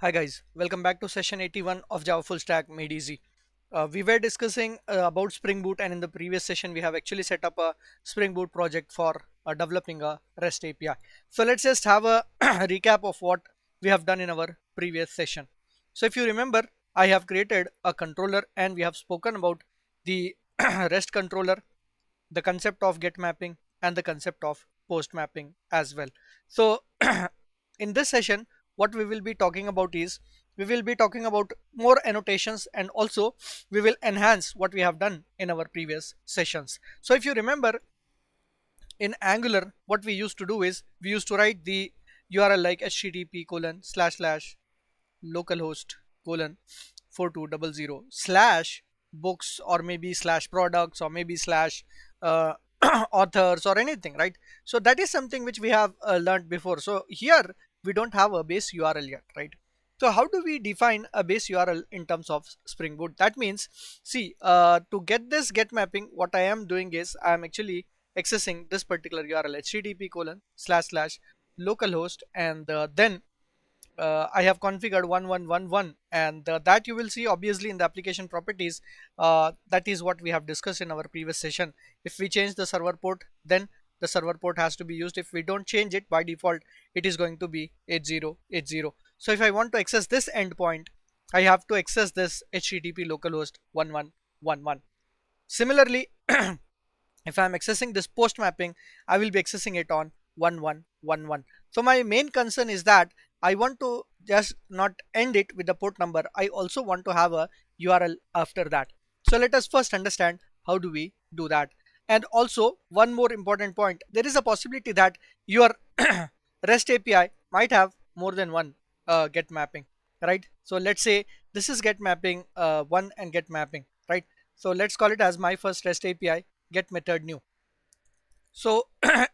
Hi guys, welcome back to session 81 of Java Full Stack Made Easy. We were discussing about Spring Boot, and in the previous session we have actually set up a Spring Boot project for developing a REST API. So let's just have a recap of what we have done in our previous session. So if you remember, I have created a controller and we have spoken about the REST controller, the concept of get mapping and the concept of post mapping as well. So in this session, what we will be talking about is we will be talking about more annotations, and also we will enhance what we have done in our previous sessions. So if you remember, in Angular, what we used to do is we used to write the URL like http colon slash slash localhost colon 4200 slash books, or maybe slash products, or maybe slash uh, authors or anything, right? So that is something which we have learned before. So here we don't have a base URL yet, right? So how do we define a base URL in terms of Spring Boot? That means, see, to get this get mapping, what I am doing is I am actually accessing this particular URL http colon slash slash localhost, and then I have configured 1111, and that you will see obviously in the application properties. That is what we have discussed in our previous session. If we change the server port, then the server port has to be used. If we don't change it, by default it is going to be 8080. So if I want to access this endpoint, I have to access this http localhost 1111. Similarly, if I'm accessing this post mapping, I will be accessing it on 1111. So my main concern is that I want to just not end it with the port number. I also want to have a URL after that. So let us first understand how do we do that. And also one more important point, there is a possibility that your REST API might have more than one get mapping, right? So let's say this is get mapping 1 and get mapping, right? So let's call it as my first REST API get method new. So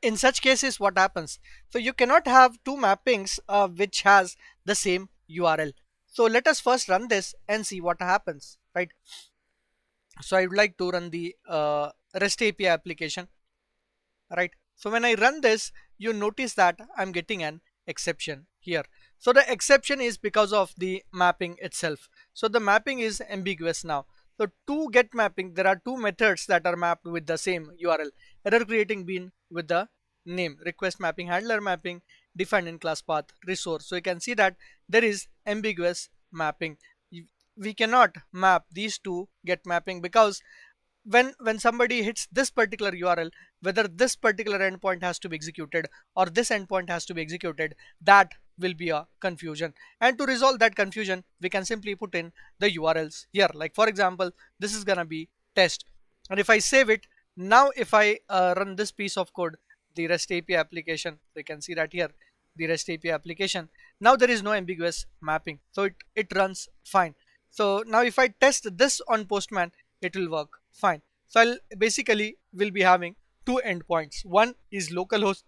in such cases, what happens? So you cannot have two mappings which has the same URL. So let us first run this and see what happens, right? So I would like to run the REST API application, right? So when I run this, you notice that I'm getting an exception here. So the exception is because of the mapping itself. So the mapping is ambiguous now. So to get mapping, there are two methods that are mapped with the same URL. Error creating bean with the name, request mapping, handler mapping, defined in class path, resource. So you can see that there is ambiguous mapping. We cannot map these two get mapping, because when somebody hits this particular URL, whether this particular endpoint has to be executed or this endpoint has to be executed, that will be a confusion. And to resolve that confusion, we can simply put in the URLs here. Like for example, this is gonna be test, and if I save it now, if I run this piece of code, the REST API application, we can see that here, the REST API application, now there is no ambiguous mapping, so it runs fine. So now if I test this on Postman, it will work fine. So I'll basically will be having two endpoints. One is localhost,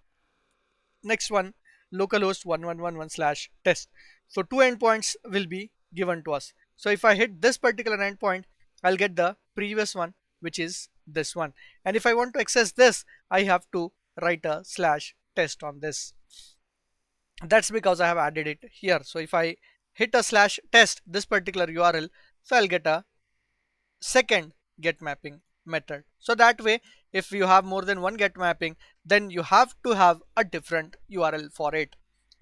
next one localhost 1111 slash test. So two endpoints will be given to us. So if I hit this particular endpoint, I'll get the previous one, which is this one. And if I want to access this, I have to write a slash test on this. That's because I have added it here. So if I hit a slash test this particular URL, so I'll get a second get mapping method. So that way, if you have more than one get mapping, then you have to have a different URL for it,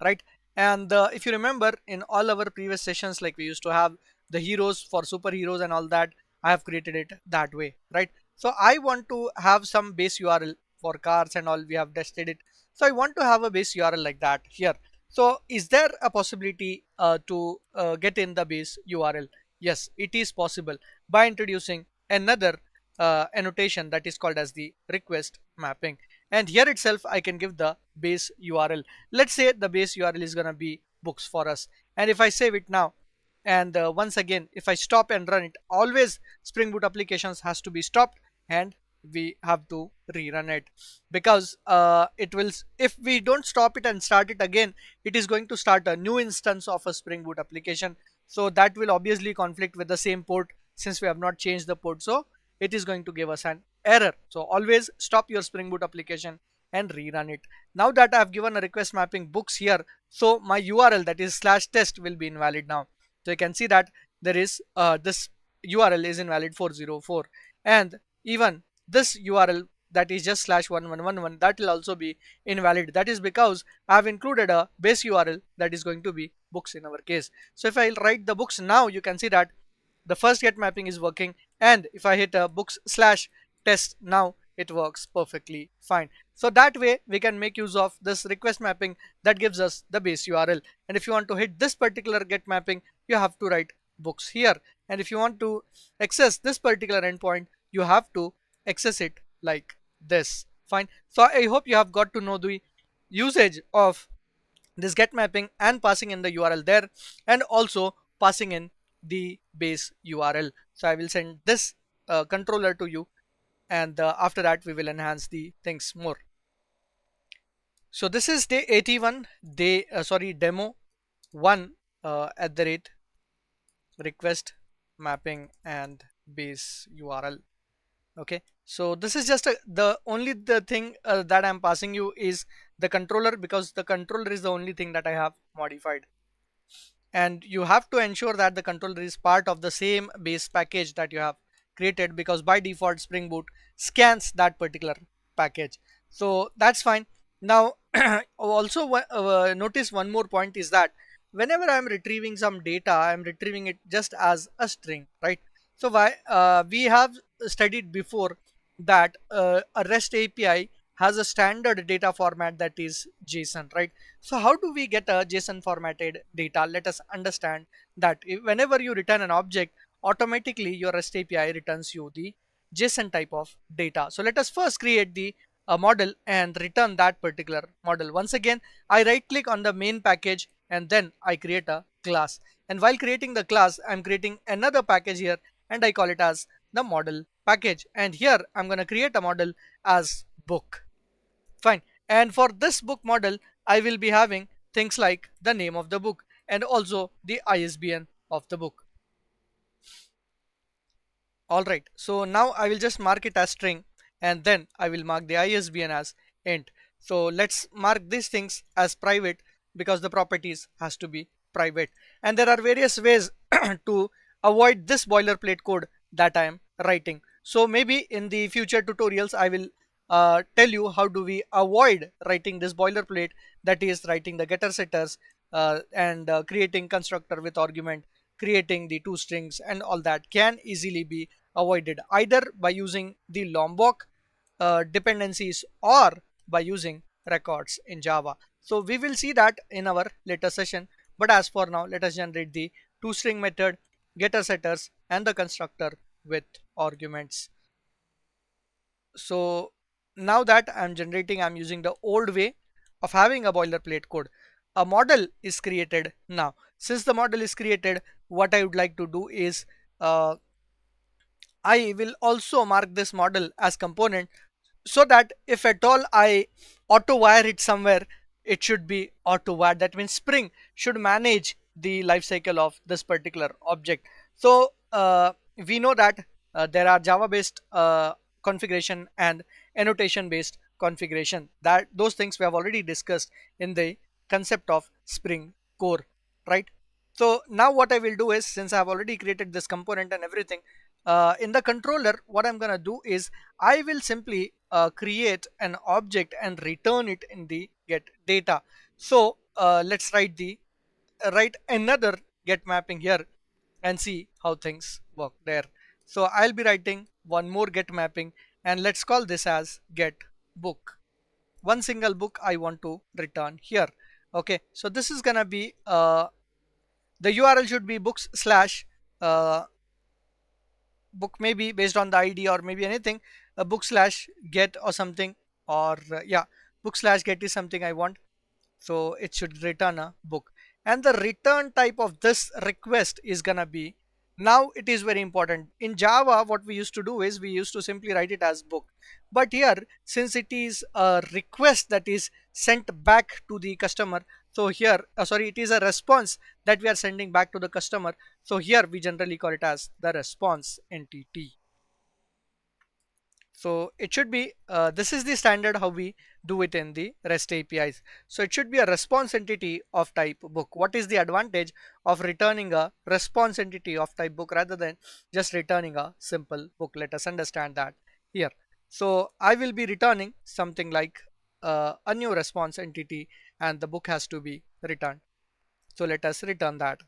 right? And if you remember, in all our previous sessions, like we used to have the heroes for superheroes and all that, I have created it that way, right? So I want to have some base URL for cars and all, we have tested it. So I want to have a base URL like that here. So is there a possibility to get in the base URL? Yes, it is possible by introducing another annotation that is called as the request mapping. And here itself I can give the base URL. Let's say the base URL is gonna be books for us, and if I save it now, and once again if I stop and run it, always Spring Boot applications has to be stopped and we have to rerun it, because it will, if we don't stop it and start it again, it is going to start a new instance of a Spring Boot application. So that will obviously conflict with the same port, since we have not changed the port. So it is going to give us an error. So always stop your Spring Boot application and rerun it. Now that I've given a request mapping books here, so my URL, that is slash test, will be invalid now. So you can see that there is this URL is invalid 404, and even this URL, that is just slash 1111, that will also be invalid. That is because I have included a base URL that is going to be books in our case. So if I write the books now, you can see that the first get mapping is working, and if I hit books slash test now, it works perfectly fine. So that way we can make use of this request mapping that gives us the base URL. And if you want to hit this particular get mapping, you have to write books here. And if you want to access this particular endpoint, you have to access it like this. Fine. So I hope you have got to know the usage of this get mapping and passing in the URL there, and also passing in the base URL. So I will send this controller to you, and after that we will enhance the things more. So this is day 81, demo 1 at the rate request mapping and base URL. Okay, so this is just the only the thing that I'm passing you is the controller, because the controller is the only thing that I have modified. And you have to ensure that the controller is part of the same base package that you have created, because by default Spring Boot scans that particular package. So that's fine. Now also notice one more point is that whenever I'm retrieving some data, I'm retrieving it just as a string, right? So why we have studied before that a REST API has a standard data format, that is JSON, right? So how do we get a JSON formatted data? Let us understand that whenever you return an object, automatically your REST API returns you the JSON type of data. So let us first create the model and return that particular model. Once again, I right click on the main package and then I create a class. And while creating the class, I'm creating another package here, and I call it as the model package. And here I'm going to create a model as book. Fine. And for this book model, I will be having things like the name of the book and also the ISBN of the book. All right. So now I will just mark it as string, and then I will mark the ISBN as int. So let's mark these things as private, because the properties has to be private. And there are various ways to avoid this boilerplate code that I am writing. So maybe in the future tutorials, I will tell you how do we avoid writing this boilerplate, that is writing the getter setters and creating constructor with argument, creating the two strings, and all that can easily be avoided either by using the Lombok dependencies or by using records in Java. So we will see that in our later session, but as for now, let us generate the toString method, getter setters, and the constructor with arguments. So now that I'm using the old way of having a boilerplate code. A model is created now. Since the model is created, what I would like to do is I will also mark this model as component, so that if at all I auto wire it somewhere, it should be auto wired. That means Spring should manage the life cycle of this particular object. So we know that there are Java based configuration and annotation based configuration, that those things we have already discussed in the concept of Spring core, right? So now what I will do is, since I have already created this component and everything, in the controller, what I'm gonna do is I will simply create an object and return it in the get data. So let's write another get mapping here and see how things work there. So I'll be writing one more get mapping, and let's call this as get book. One single book I want to return here. Okay, so this is gonna be the URL should be books slash book, maybe based on the ID or maybe anything, a book slash get or something, or yeah, book slash get is something I want. So it should return a book, and the return type of this request is gonna be, now it is very important. In Java, what we used to do is we used to simply write it as book, but here, since it is a request that is sent back to the customer, so here sorry, it is a response that we are sending back to the customer. So here we generally call it as the response entity. So it should be, this is the standard how we do it in the REST APIs. So it should be a response entity of type book. What is the advantage of returning a response entity of type book rather than just returning a simple book? Let us understand that here. So I will be returning something like a new response entity, and the book has to be returned. So let us return that.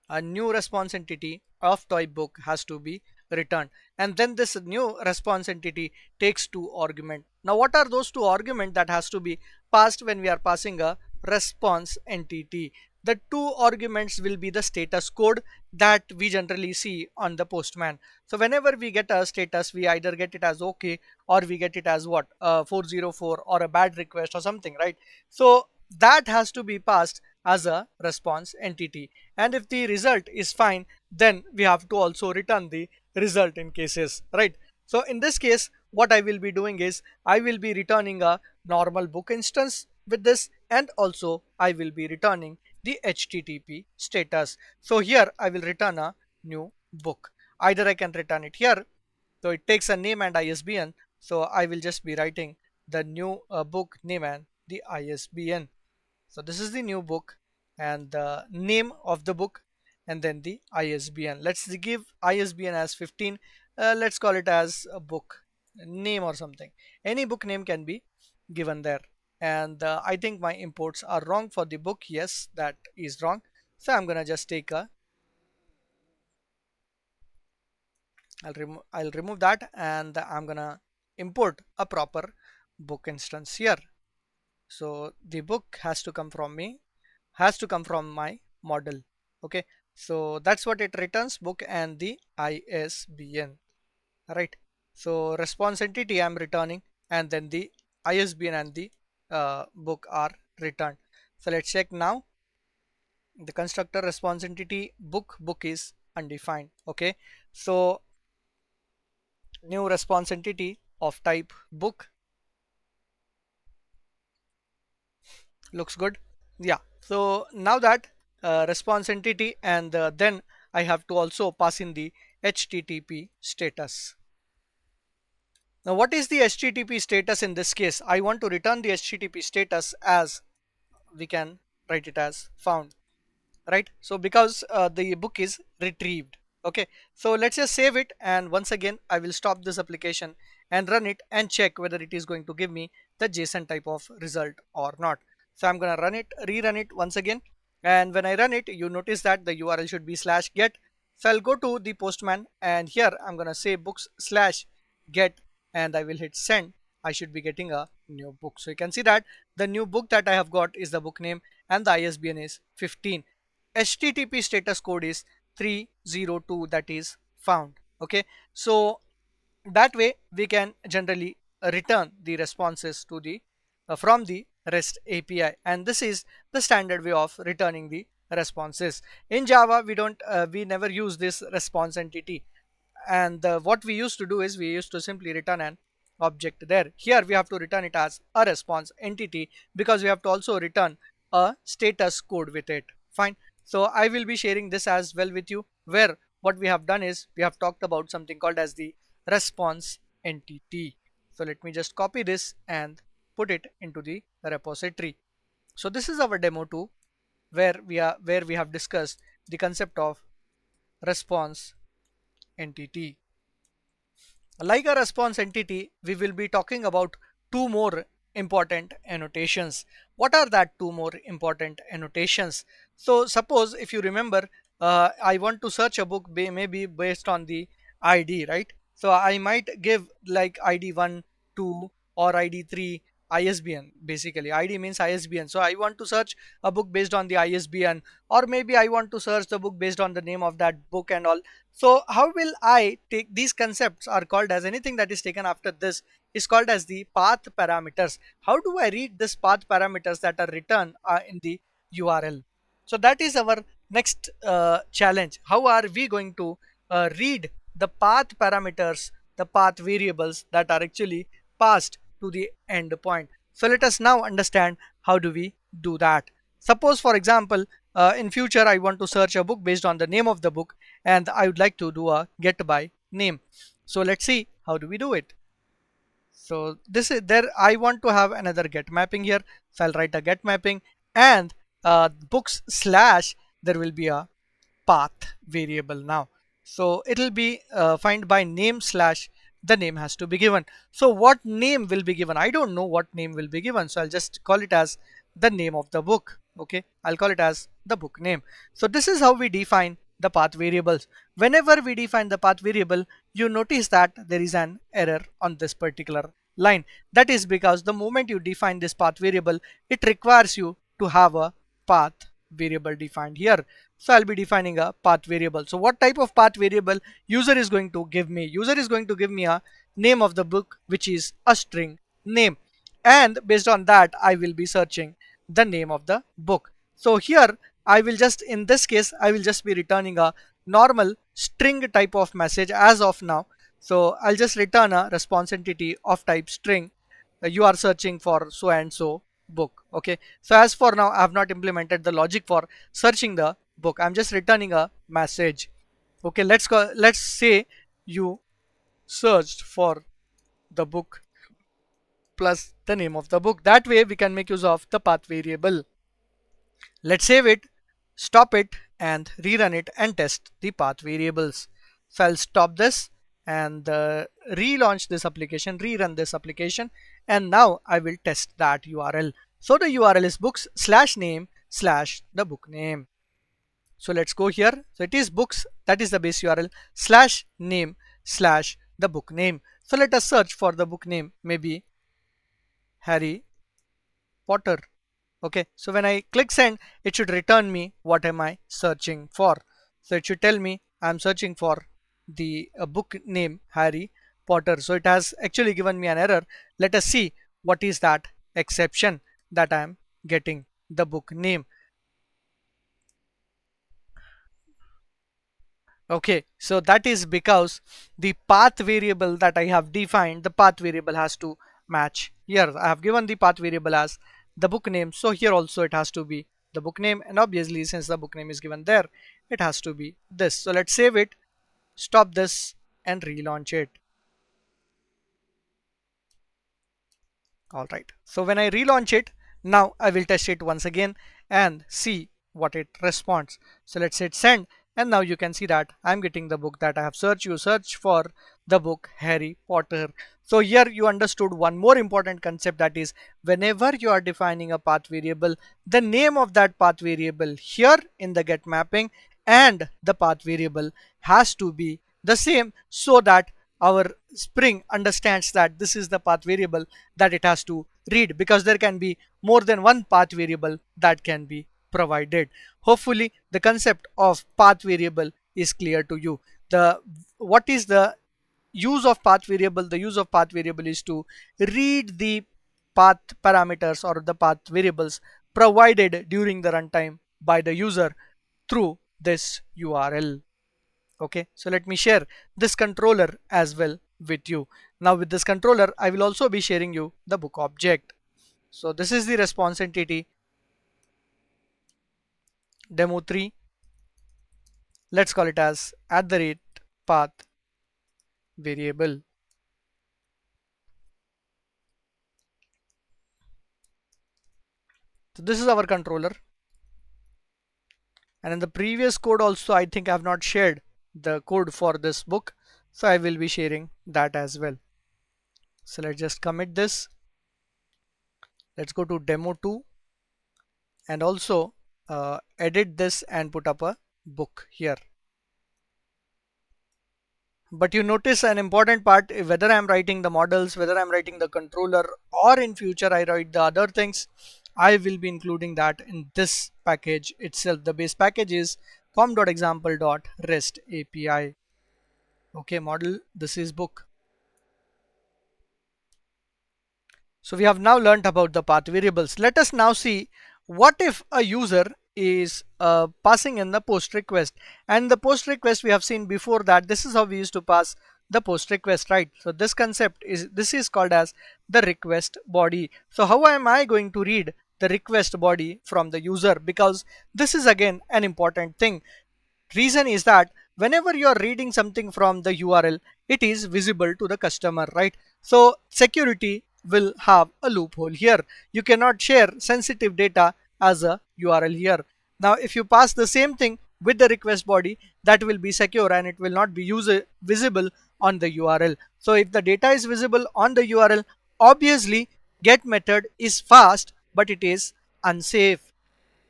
A new response entity of type book has to be returned, and then this new response entity takes two argument. Now what are those two argument that has to be passed when we are passing a response entity? The two arguments will be the status code that we generally see on the postman. So whenever we get a status, we either get it as okay, or we get it as what, 404, or a bad request or something, right? So that has to be passed as a response entity, and if the result is fine, then we have to also return the result in cases, right? So in this case, what I will be doing is I will be returning a normal book instance with this, and also I will be returning the http status. So here I will return a new book. Either I can return it here, so it takes a name and ISBN. So I will just be writing the new book name and the ISBN. So this is the new book and the name of the book, and then the ISBN. Let's give ISBN as 15. Let's call it as a book name or something. Any book name can be given there. And I think my imports are wrong for the book. Yes, that is wrong. So I'm gonna just take a. I'll remove that, and I'm gonna import a proper book instance here. So the book has to come from me, has to come from my model. Okay, so that's what it returns, book and the ISBN, right? So response entity I'm returning, and then the ISBN and the book are returned. So let's check now. The constructor response entity book is undefined. Okay, so new response entity of type book looks good. Yeah, so now that response entity, and then I have to also pass in the http status. Now what is the http status? In this case I want to return the http status as, we can write it as found, right? So because the book is retrieved. Okay, so let's just save it, and once again I will stop this application and run it and check whether it is going to give me the JSON type of result or not. So I'm gonna run it, rerun it once again, and when I run it, you notice that the URL should be /get. So I'll go to the postman, and here I'm gonna say books/get, and I will hit send. I should be getting a new book. So you can see that the new book that I have got is the book name, and the ISBN is 15. HTTP status code is 302, that is found. Okay, so that way we can generally return the responses to the from the REST API, and this is the standard way of returning the responses. In Java we never use this response entity, and what we used to do is we used to simply return an object there. Here we have to return it as a response entity, because we have to also return a status code with it. Fine, so I will be sharing this as well with you, where what we have done is we have talked about something called as the response entity. So let me just copy this and put it into the repository. So this is our demo 2, where we have discussed the concept of response entity. Like a response entity, we will be talking about two more important annotations. What are that two more important annotations? So suppose if you remember, I want to search a book maybe based on the ID, right? So I might give like ID 1, 2, or ID 3, ISBN. Basically ID means ISBN. So I want to search a book based on the ISBN, or maybe I want to search the book based on the name of that book and all. So how will I take these concepts are called as, anything that is taken after this is called as the path parameters. How do I read this path parameters that are written in the URL? So that is our next challenge. How are we going to read the path parameters, the path variables that are actually passed to the endpoint? So let us now understand how do we do that. Suppose for example, in future I want to search a book based on the name of the book, and I would like to do a get by name. So let's see how do we do it. So this is there. I want to have another get mapping here. So I'll write a get mapping and books slash there will be a path variable now. So it'll be find by name slash the name has to be given. So what name will be given? I don't know what name will be given. So I'll just call it as the name of the book. Okay, I'll call it as the book name. So this is how we define the path variables. Whenever we define the path variable, you notice that there is an error on this particular line. That is because the moment you define this path variable, it requires you to have a path variable defined here. So I'll be defining a path variable. So what type of path variable user is going to give me? User is going to give me a name of the book, which is a string name. And based on that, I will be searching the name of the book. So here I will just, in this case, I will just be returning a normal string type of message as of now. So I'll just return a response entity of type string. You are searching for so and so book. Okay. So as for now, I have not implemented the logic for searching the book. I'm just returning a message. Okay. Let's say you searched for the book plus the name of the book. That way we can make use of the path variable. Let's save it, stop it and rerun it and test the path variables. So I'll stop this and relaunch this application, rerun this application, and now I will test that URL. So the URL is books slash name slash the book name. So let's go here. So it is books, that is the base URL, slash name slash the book name. So let us search for the book name, maybe Harry Potter. Okay, so when I click send, it should return me what am I searching for. So it should tell me I'm searching for the book name Harry Potter. So it has actually given me an error. Let us see what is that exception that I'm getting the book name. Okay, so that is because the path variable that I have defined, the path variable has to match here. I have given the path variable as the book name, so here also it has to be the book name, and obviously since the book name is given there, it has to be this. So let's save it, stop this and relaunch it. All right, so when I relaunch it, now I will test it once again and see what it responds. So let's hit send, and now you can see that I'm getting the book that I have searched. You search for the book Harry Potter. So here you understood one more important concept, that is whenever you are defining a path variable, the name of that path variable here in the get mapping and the path variable has to be the same, so that our Spring understands that this is the path variable that it has to read, because there can be more than one path variable that can be provided. Hopefully the concept of path variable is clear to you. The what is the use of path variable? The use of path variable is to read the path parameters or the path variables provided during the runtime by the user through this URL. Okay, so let me share this controller as well with you. Now with this controller, I will also be sharing you the book object. So this is the response entity demo 3. Let's call it as @path variable. So this is our controller, and in the previous code also I think I have not shared the code for this book, so I will be sharing that as well. So let's just commit this. Let's go to demo 2 and also edit this and put up a book here. But you notice an important part, whether I'm writing the models, whether I'm writing the controller, or in future I write the other things, I will be including that in this package itself. The base package is pom.example.rest API. Okay, model, this is book. So we have now learned about the path variables. Let us now see what if a user is passing in the post request, and the post request we have seen before that this is how we used to pass the post request, right? So this concept is, this is called as the request body. So how am I going to read the request body from the user? Because this is again an important thing. Reason is that whenever you are reading something from the URL, it is visible to the customer, right? So security will have a loophole here. You cannot share sensitive data as a URL here. Now if you pass the same thing with the request body, that will be secure and it will not be visible on the URL. So if the data is visible on the URL, obviously get method is fast, but it is unsafe.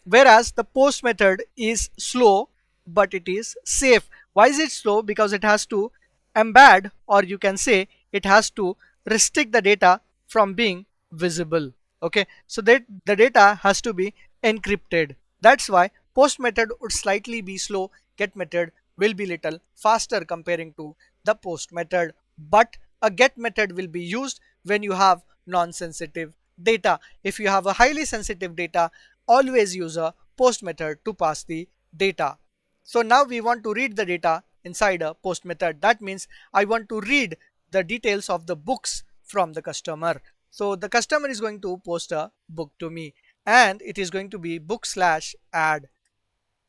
Whereas the post method is slow, but it is safe. Why is it slow? Because it has to embed, or you can say it has to restrict the data from being visible. Okay, so that the data has to be encrypted. That's why post method would slightly be slow, get method will be little faster comparing to the post method. But a get method will be used when you have non-sensitive data. If you have a highly sensitive data, always use a post method to pass the data. So now we want to read the data inside a post method. That means I want to read the details of the books from the customer. So the customer is going to post a book to me and it is going to be book slash add,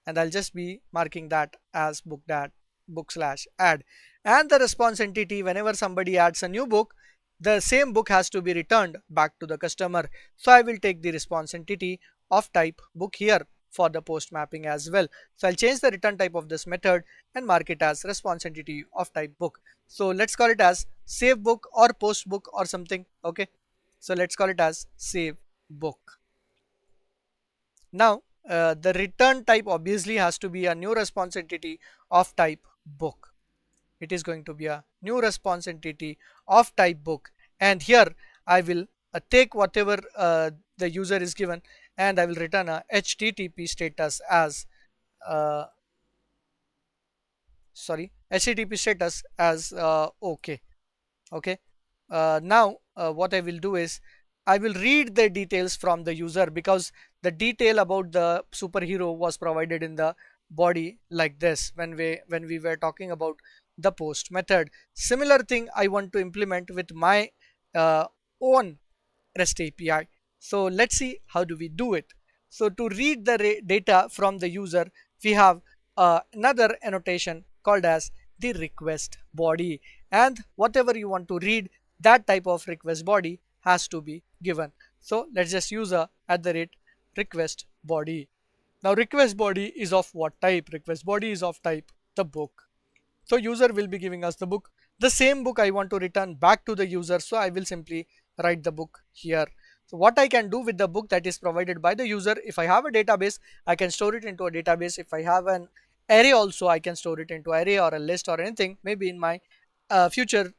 and I'll just be marking that as book slash add. And the response entity, whenever somebody adds a new book, the same book has to be returned back to the customer. So I will take the response entity of type book here for the post mapping as well. So I'll change the return type of this method and mark it as response entity of type book. So let's call it as save book or post book or something. Okay, so let's call it as save book. Now, the return type obviously has to be a new response entity of type book. It is going to be a new response entity of type book. And here I will take whatever the user is given and I will return a HTTP status as uh, HTTP status as OK. Okay. Now what I will do is I will read the details from the user, because the detail about the superhero was provided in the body like this when we were talking about the post method. Similar thing I want to implement with my uh, own REST API. So let's see how do we do it. So to read the data from the user, we have another annotation called as the request body, and whatever you want to read, that type of request body has to be given. So let's just use a @request body. Now request body is of what type? Request body is of type the book. So user will be giving us the book. The same book I want to return back to the user, so I will simply write the book here. So what I can do with the book that is provided by the user, if I have a database, I can store it into a database. If I have an array also, I can store it into array or a list or anything. Maybe in my future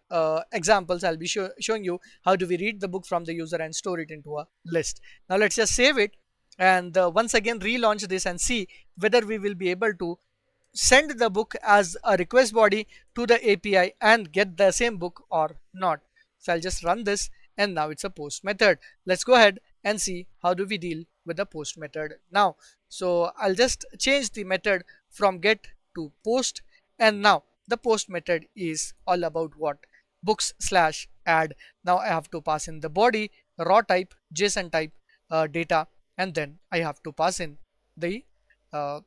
examples, I'll be showing you how do we read the book from the user and store it into a list. Now let's just save it and once again relaunch this and see whether we will be able to send the book as a request body to the API and get the same book or not. So I'll just run this and now it's a post method. Let's go ahead and see how do we deal with the post method now. So I'll just change the method from get to post, and now the post method is all about what? Books slash add. Now I have to pass in the body, raw type, JSON type data, and then I have to pass in the uh,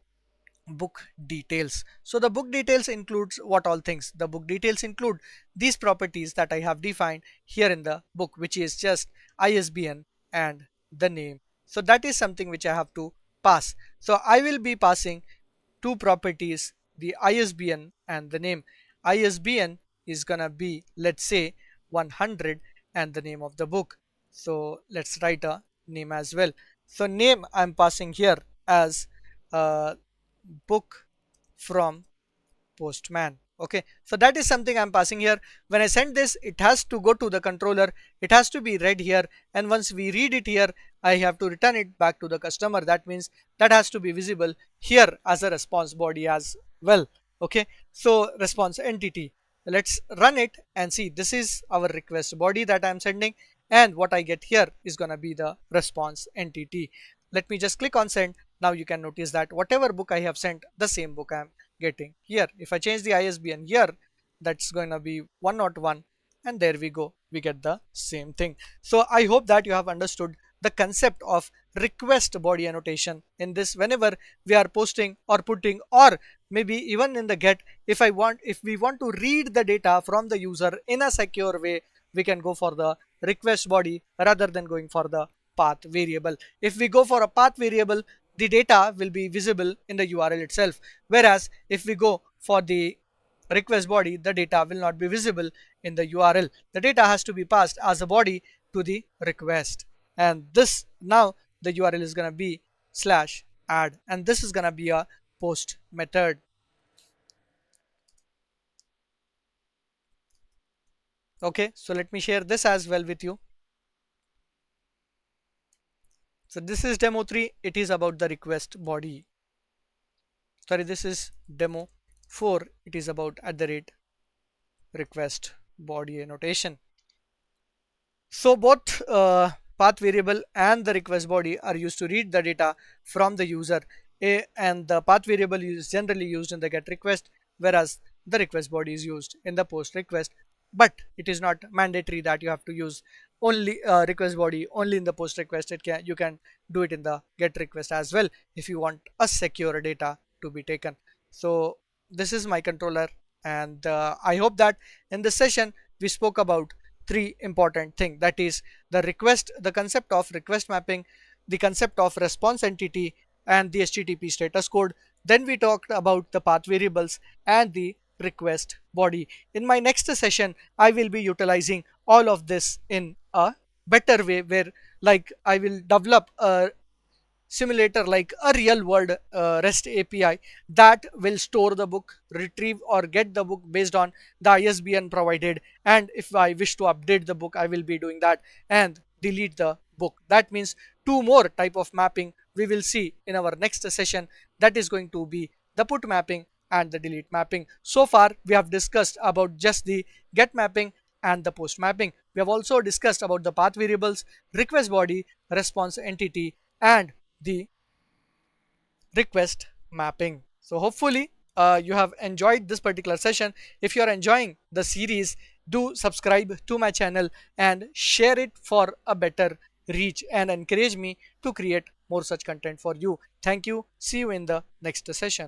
book details. So the book details includes what all things? The book details include these properties that I have defined here in the book, which is just ISBN and the name. So that is something which I have to pass. So I will be passing two properties, the ISBN and the name. ISBN is gonna be, let's say, 100 and the name of the book. So let's write a name as well. So name I'm passing here as uh, book from postman. Okay, so that is something I'm passing here. When I send this, it has to go to the controller, it has to be read here, and once we read it here, I have to return it back to the customer. That means that has to be visible here as a response body as well. Okay, so response entity, let's run it and see. This is our request body that I'm sending, and what I get here is gonna be the response entity. Let me just click on send. Now you can notice that whatever book I have sent, the same book I'm getting here. If I change the ISBN here, that's going to be 101, and there we go, we get the same thing. So I hope that you have understood the concept of request body annotation. In this, whenever we are posting or putting, or maybe even in the get, if we want to read the data from the user in a secure way, we can go for the request body rather than going for the path variable. If we go for a path variable, the data will be visible in the URL itself, whereas if we go for the request body, the data will not be visible in the URL. The data has to be passed as a body to the request, and this now the URL is going to be slash add, and this is going to be a post method. Okay, so let me share this as well with you. So this is demo 3. It is about the request body. Sorry, this is demo 4. It is about at the rate request body annotation. So both path variable and the request body are used to read the data from the user, and the path variable is generally used in the get request, whereas the request body is used in the post request. But it is not mandatory that you have to use only request body only in the post request. You can do it in the get request as well if you want a secure data to be taken. So this is my controller, and I hope that in this session we spoke about three important things, that is the concept of request mapping, the concept of response entity, and the HTTP status code. Then we talked about the path variables and the request body. In my next session I will be utilizing all of this in a better way, where like I will develop a simulator, like a real world REST API that will store the book, retrieve or get the book based on the ISBN provided, and if I wish to update the book I will be doing that, and delete the book. That means two more type of mapping we will see in our next session, that is going to be the put mapping and the delete mapping. So far we have discussed about just the get mapping and the post mapping. We have also discussed about the path variables, request body, response entity, and the request mapping. So hopefully you have enjoyed this particular session. If you are enjoying the series, do subscribe to my channel and share it for a better reach, and encourage me to create more such content for you. Thank you. See you in the next session.